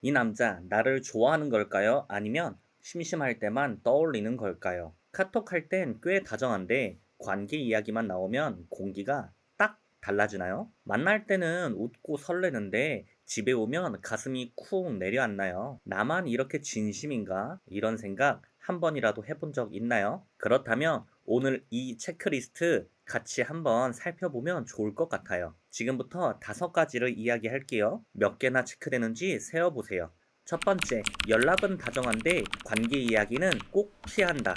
이 남자 나를 좋아하는 걸까요? 아니면 심심할 때만 떠올리는 걸까요? 카톡 할 땐 꽤 다정한데 관계 이야기만 나오면 공기가 딱 달라지나요? 만날 때는 웃고 설레는데 집에 오면 가슴이 쿵 내려앉나요? 나만 이렇게 진심인가? 이런 생각 한 번이라도 해본 적 있나요? 그렇다면 오늘 이 체크리스트 같이 한번 살펴보면 좋을 것 같아요. 지금부터 5가지를 이야기할게요. 몇 개나 체크되는지 세어보세요. 첫 번째, 연락은 다정한데 관계 이야기는 꼭 피한다.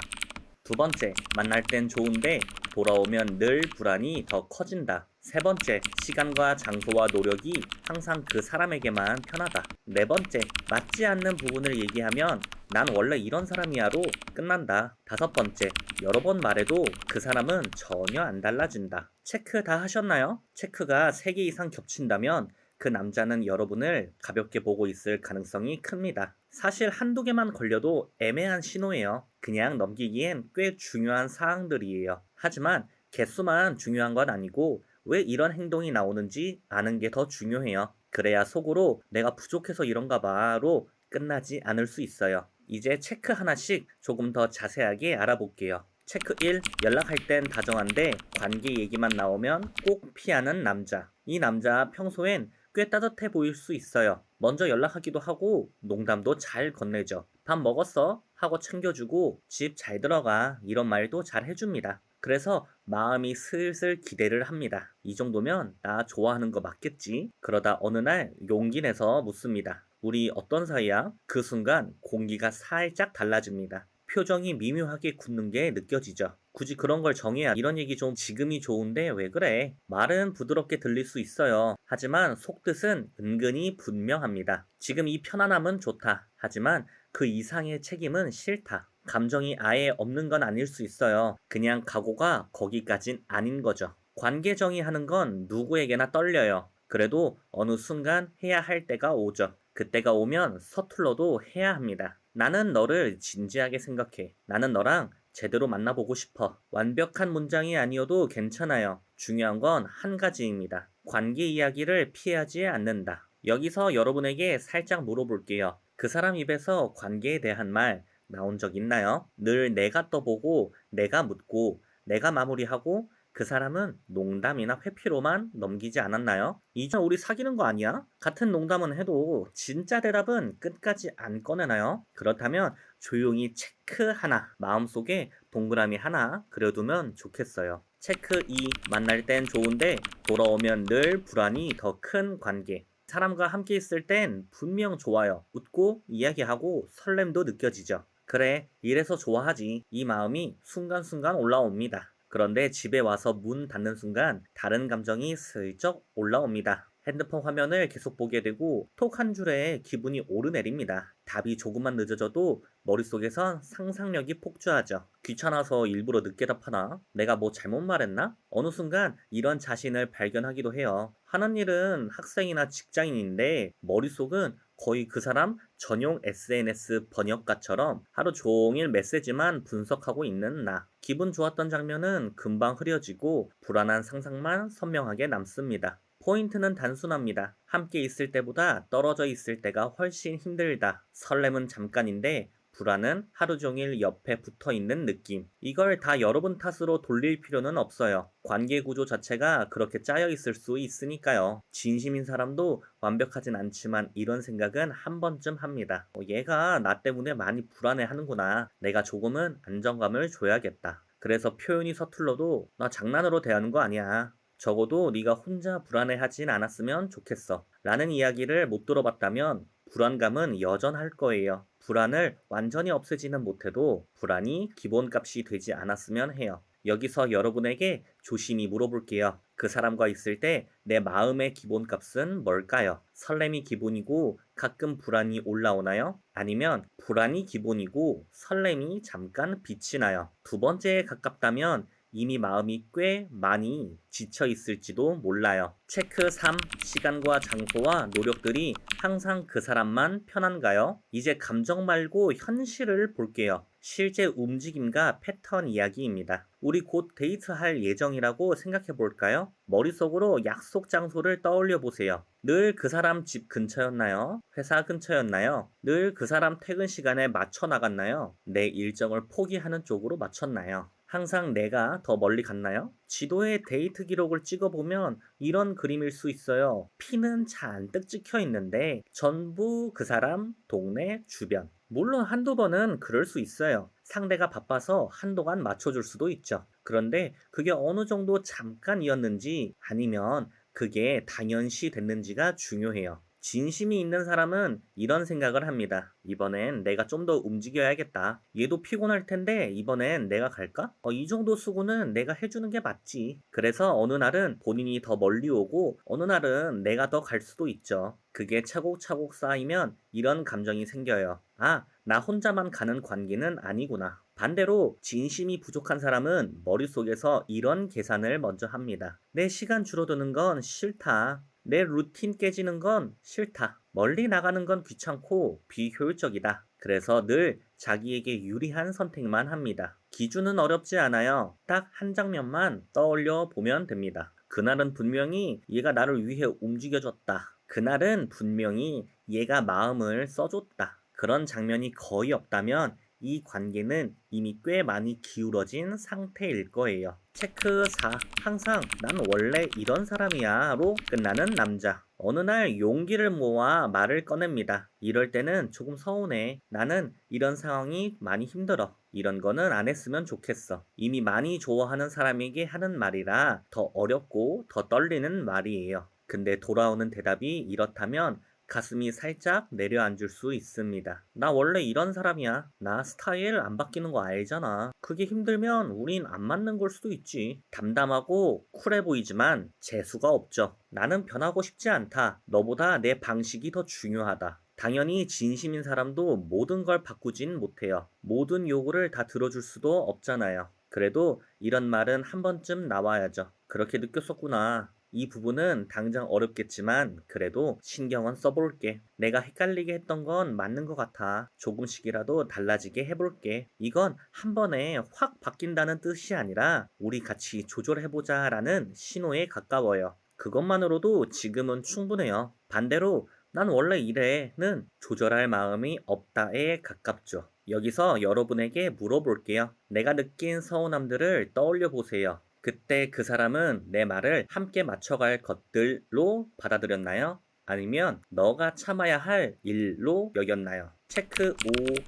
두 번째, 만날 땐 좋은데 돌아오면 늘 불안이 더 커진다. 세 번째, 시간과 장소와 노력이 항상 그 사람에게만 편하다. 네 번째, 맞지 않는 부분을 얘기하면 난 원래 이런 사람이야로 끝난다. 다섯 번째, 여러 번 말해도 그 사람은 전혀 안 달라진다. 체크 다 하셨나요? 체크가 3개 이상 겹친다면 그 남자는 여러분을 가볍게 보고 있을 가능성이 큽니다. 사실 한두 개만 걸려도 애매한 신호예요. 그냥 넘기기엔 꽤 중요한 사항들이에요. 하지만 개수만 중요한 건 아니고 왜 이런 행동이 나오는지 아는 게 더 중요해요. 그래야 속으로 내가 부족해서 이런가 봐로 끝나지 않을 수 있어요. 이제 체크 하나씩 조금 더 자세하게 알아볼게요. 체크 1. 연락할 땐 다정한데 관계 얘기만 나오면 꼭 피하는 남자. 이 남자 평소엔 꽤 따뜻해 보일 수 있어요. 먼저 연락하기도 하고 농담도 잘 건네죠. 밥 먹었어? 하고 챙겨주고 집 잘 들어가 이런 말도 잘 해줍니다. 그래서 마음이 슬슬 기대를 합니다. 이 정도면 나 좋아하는 거 맞겠지? 그러다 어느 날 용기 내서 묻습니다. 우리 어떤 사이야? 그 순간 공기가 살짝 달라집니다. 표정이 미묘하게 굳는 게 느껴지죠. 굳이 그런 걸 정해야 이런 얘기 좀 지금이 좋은데 왜 그래? 말은 부드럽게 들릴 수 있어요. 하지만 속뜻은 은근히 분명합니다. 지금 이 편안함은 좋다. 하지만 그 이상의 책임은 싫다. 감정이 아예 없는 건 아닐 수 있어요. 그냥 각오가 거기까진 아닌 거죠. 관계 정의하는 건 누구에게나 떨려요. 그래도 어느 순간 해야 할 때가 오죠. 그때가 오면 서툴러도 해야 합니다. 나는 너를 진지하게 생각해. 나는 너랑 제대로 만나보고 싶어. 완벽한 문장이 아니어도 괜찮아요. 중요한 건 한 가지입니다. 관계 이야기를 피하지 않는다. 여기서 여러분에게 살짝 물어볼게요. 그 사람 입에서 관계에 대한 말 나온 적 있나요? 늘 내가 떠보고, 내가 묻고, 내가 마무리하고, 그 사람은 농담이나 회피로만 넘기지 않았나요? 이제 우리 사귀는 거 아니야? 같은 농담은 해도 진짜 대답은 끝까지 안 꺼내나요? 그렇다면 조용히 체크 하나, 마음속에 동그라미 하나 그려두면 좋겠어요. 체크 2. 만날 땐 좋은데 돌아오면 늘 불안이 더 큰 관계. 사람과 함께 있을 땐 분명 좋아요. 웃고 이야기하고 설렘도 느껴지죠. 그래, 이래서 좋아하지. 이 마음이 순간순간 올라옵니다. 그런데 집에 와서 문 닫는 순간 다른 감정이 슬쩍 올라옵니다. 핸드폰 화면을 계속 보게 되고 톡 한 줄에 기분이 오르내립니다. 답이 조금만 늦어져도 머릿속에선 상상력이 폭주하죠. 귀찮아서 일부러 늦게 답하나? 내가 뭐 잘못 말했나? 어느 순간 이런 자신을 발견하기도 해요. 하는 일은 학생이나 직장인인데 머릿속은 거의 그 사람 전용 SNS 번역가처럼 하루 종일 메시지만 분석하고 있는 나. 기분 좋았던 장면은 금방 흐려지고 불안한 상상만 선명하게 남습니다. 포인트는 단순합니다. 함께 있을 때보다 떨어져 있을 때가 훨씬 힘들다. 설렘은 잠깐인데 불안은 하루 종일 옆에 붙어 있는 느낌. 이걸 다 여러분 탓으로 돌릴 필요는 없어요. 관계 구조 자체가 그렇게 짜여 있을 수 있으니까요. 진심인 사람도 완벽하진 않지만 이런 생각은 한 번쯤 합니다. 얘가 나 때문에 많이 불안해 하는구나. 내가 조금은 안정감을 줘야겠다. 그래서 표현이 서툴러도 나 장난으로 대하는 거 아니야. 적어도 네가 혼자 불안해하진 않았으면 좋겠어. 라는 이야기를 못 들어봤다면 불안감은 여전할 거예요. 불안을 완전히 없애지는 못해도 불안이 기본값이 되지 않았으면 해요. 여기서 여러분에게 조심히 물어볼게요. 그 사람과 있을 때 내 마음의 기본값은 뭘까요? 설렘이 기본이고 가끔 불안이 올라오나요? 아니면 불안이 기본이고 설렘이 잠깐 비치나요? 두 번째에 가깝다면 이미 마음이 꽤 많이 지쳐 있을지도 몰라요. 체크 3. 시간과 장소와 노력들이 항상 그 사람만 편한가요? 이제 감정 말고 현실을 볼게요. 실제 움직임과 패턴 이야기입니다. 우리 곧 데이트할 예정이라고 생각해 볼까요? 머릿속으로 약속 장소를 떠올려 보세요. 늘 그 사람 집 근처였나요? 회사 근처였나요? 늘 그 사람 퇴근 시간에 맞춰 나갔나요? 내 일정을 포기하는 쪽으로 맞췄나요? 항상 내가 더 멀리 갔나요? 지도에 데이트 기록을 찍어보면 이런 그림일 수 있어요. 피는 잔뜩 찍혀 있는데 전부 그 사람, 동네, 주변. 물론 한두 번은 그럴 수 있어요. 상대가 바빠서 한동안 맞춰줄 수도 있죠. 그런데 그게 어느 정도 잠깐이었는지 아니면 그게 당연시 됐는지가 중요해요. 진심이 있는 사람은 이런 생각을 합니다. 이번엔 내가 좀 더 움직여야겠다. 얘도 피곤할 텐데 이번엔 내가 갈까? 이 정도 수고는 내가 해주는 게 맞지. 그래서 어느 날은 본인이 더 멀리 오고 어느 날은 내가 더 갈 수도 있죠. 그게 차곡차곡 쌓이면 이런 감정이 생겨요. 아, 나 혼자만 가는 관계는 아니구나. 반대로 진심이 부족한 사람은 머릿속에서 이런 계산을 먼저 합니다. 내 시간 줄어드는 건 싫다. 내 루틴 깨지는 건 싫다. 멀리 나가는 건 귀찮고 비효율적이다. 그래서 늘 자기에게 유리한 선택만 합니다. 기준은 어렵지 않아요. 딱 한 장면만 떠올려 보면 됩니다. 그날은 분명히 얘가 나를 위해 움직여줬다. 그날은 분명히 얘가 마음을 써줬다. 그런 장면이 거의 없다면 이 관계는 이미 꽤 많이 기울어진 상태일 거예요. 체크 4. 항상 난 원래 이런 사람이야로 끝나는 남자. 어느 날 용기를 모아 말을 꺼냅니다. 이럴 때는 조금 서운해. 나는 이런 상황이 많이 힘들어. 이런 거는 안 했으면 좋겠어. 이미 많이 좋아하는 사람에게 하는 말이라 더 어렵고 더 떨리는 말이에요. 근데 돌아오는 대답이 이렇다면 가슴이 살짝 내려앉을 수 있습니다. 나 원래 이런 사람이야. 나 스타일 안 바뀌는 거 알잖아. 그게 힘들면 우린 안 맞는 걸 수도 있지. 담담하고 쿨해 보이지만 재수가 없죠. 나는 변하고 싶지 않다. 너보다 내 방식이 더 중요하다. 당연히 진심인 사람도 모든 걸 바꾸진 못해요. 모든 요구를 다 들어줄 수도 없잖아요. 그래도 이런 말은 한 번쯤 나와야죠. 그렇게 느꼈었구나. 이 부분은 당장 어렵겠지만 그래도 신경은 써볼게. 내가 헷갈리게 했던 건 맞는 것 같아. 조금씩이라도 달라지게 해볼게. 이건 한 번에 확 바뀐다는 뜻이 아니라 우리 같이 조절해보자 라는 신호에 가까워요. 그것만으로도 지금은 충분해요. 반대로 난 원래 이래는 조절할 마음이 없다에 가깝죠. 여기서 여러분에게 물어볼게요. 내가 느낀 서운함들을 떠올려 보세요. 그때 그 사람은 내 말을 함께 맞춰갈 것들로 받아들였나요? 아니면 너가 참아야 할 일로 여겼나요? 체크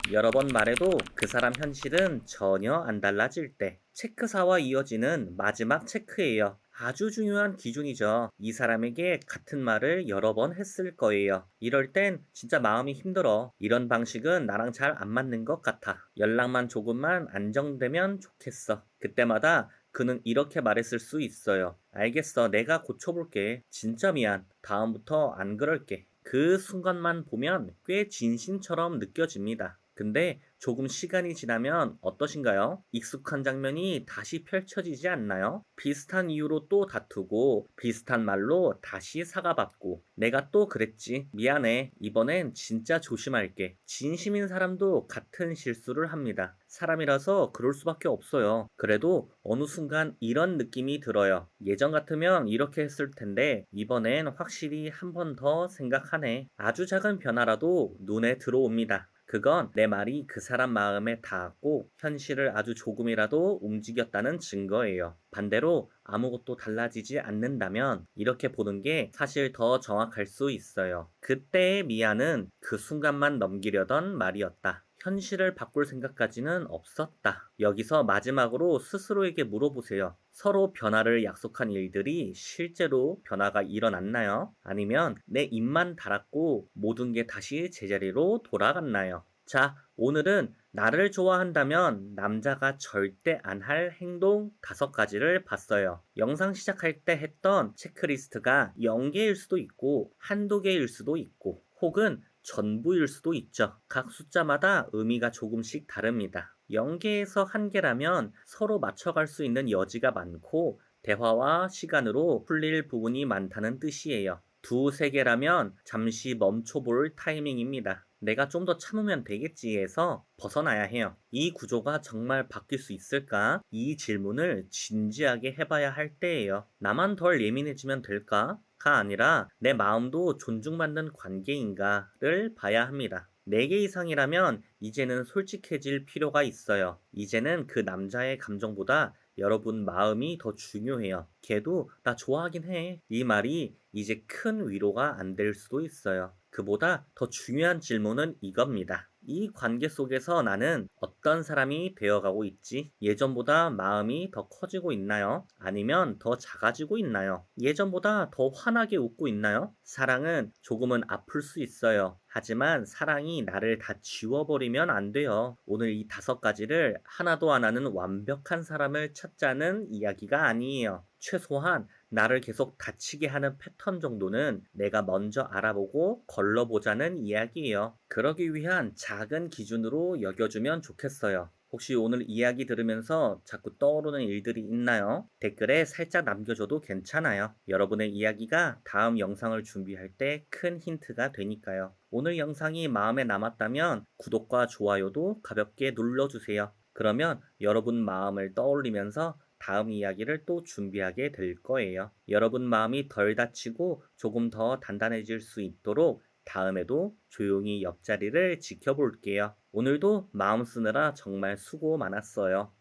5. 여러 번 말해도 그 사람 현실은 전혀 안 달라질 때. 체크 4와 이어지는 마지막 체크예요. 아주 중요한 기준이죠. 이 사람에게 같은 말을 여러 번 했을 거예요. 이럴 땐 진짜 마음이 힘들어. 이런 방식은 나랑 잘 안 맞는 것 같아. 연락만 조금만 안정되면 좋겠어. 그때마다 그는 이렇게 말했을 수 있어요. 알겠어. 내가 고쳐볼게. 진짜 미안. 다음부터 안 그럴게. 그 순간만 보면 꽤 진심처럼 느껴집니다. 근데 조금 시간이 지나면 어떠신가요? 익숙한 장면이 다시 펼쳐지지 않나요? 비슷한 이유로 또 다투고 비슷한 말로 다시 사과받고 내가 또 그랬지. 미안해. 이번엔 진짜 조심할게. 진심인 사람도 같은 실수를 합니다. 사람이라서 그럴 수밖에 없어요. 그래도 어느 순간 이런 느낌이 들어요. 예전 같으면 이렇게 했을 텐데 이번엔 확실히 한 번 더 생각하네. 아주 작은 변화라도 눈에 들어옵니다. 그건 내 말이 그 사람 마음에 닿았고 현실을 아주 조금이라도 움직였다는 증거예요. 반대로 아무것도 달라지지 않는다면 이렇게 보는 게 사실 더 정확할 수 있어요. 그때의 미안은 그 순간만 넘기려던 말이었다. 현실을 바꿀 생각까지는 없었다. 여기서 마지막으로 스스로에게 물어보세요. 서로 변화를 약속한 일들이 실제로 변화가 일어났나요? 아니면 내 입만 달았고 모든 게 다시 제자리로 돌아갔나요? 자, 오늘은 나를 좋아한다면 남자가 절대 안 할 행동 5가지를 봤어요. 영상 시작할 때 했던 체크리스트가 0개일 수도 있고 한두 개일 수도 있고 혹은 전부일 수도 있죠. 각 숫자마다 의미가 조금씩 다릅니다. 0개에서 1개라면 서로 맞춰갈 수 있는 여지가 많고 대화와 시간으로 풀릴 부분이 많다는 뜻이에요. 두세 개라면 잠시 멈춰볼 타이밍입니다. 내가 좀 더 참으면 되겠지 해서 벗어나야 해요. 이 구조가 정말 바뀔 수 있을까? 이 질문을 진지하게 해봐야 할 때예요. 나만 덜 예민해지면 될까? 가 아니라 내 마음도 존중받는 관계인가를 봐야 합니다. 4개 이상이라면 이제는 솔직해질 필요가 있어요. 이제는 그 남자의 감정보다 여러분 마음이 더 중요해요. 걔도 나 좋아하긴 해. 이 말이 이제 큰 위로가 안 될 수도 있어요. 그보다 더 중요한 질문은 이겁니다. 이 관계 속에서 나는 어떤 사람이 되어가고 있지? 예전보다 마음이 더 커지고 있나요? 아니면 더 작아지고 있나요? 예전보다 더 환하게 웃고 있나요? 사랑은 조금은 아플 수 있어요. 하지만 사랑이 나를 다 지워버리면 안 돼요. 오늘 이 5가지를 하나도 안 하는 완벽한 사람을 찾자는 이야기가 아니에요. 최소한 나를 계속 다치게 하는 패턴 정도는 내가 먼저 알아보고 걸러보자는 이야기예요. 그러기 위한 작은 기준으로 여겨주면 좋겠어요. 혹시 오늘 이야기 들으면서 자꾸 떠오르는 일들이 있나요? 댓글에 살짝 남겨줘도 괜찮아요. 여러분의 이야기가 다음 영상을 준비할 때 큰 힌트가 되니까요. 오늘 영상이 마음에 남았다면 구독과 좋아요도 가볍게 눌러주세요. 그러면 여러분 마음을 떠올리면서 다음 이야기를 또 준비하게 될 거예요. 여러분 마음이 덜 다치고 조금 더 단단해질 수 있도록 다음에도 조용히 옆자리를 지켜볼게요. 오늘도 마음 쓰느라 정말 수고 많았어요.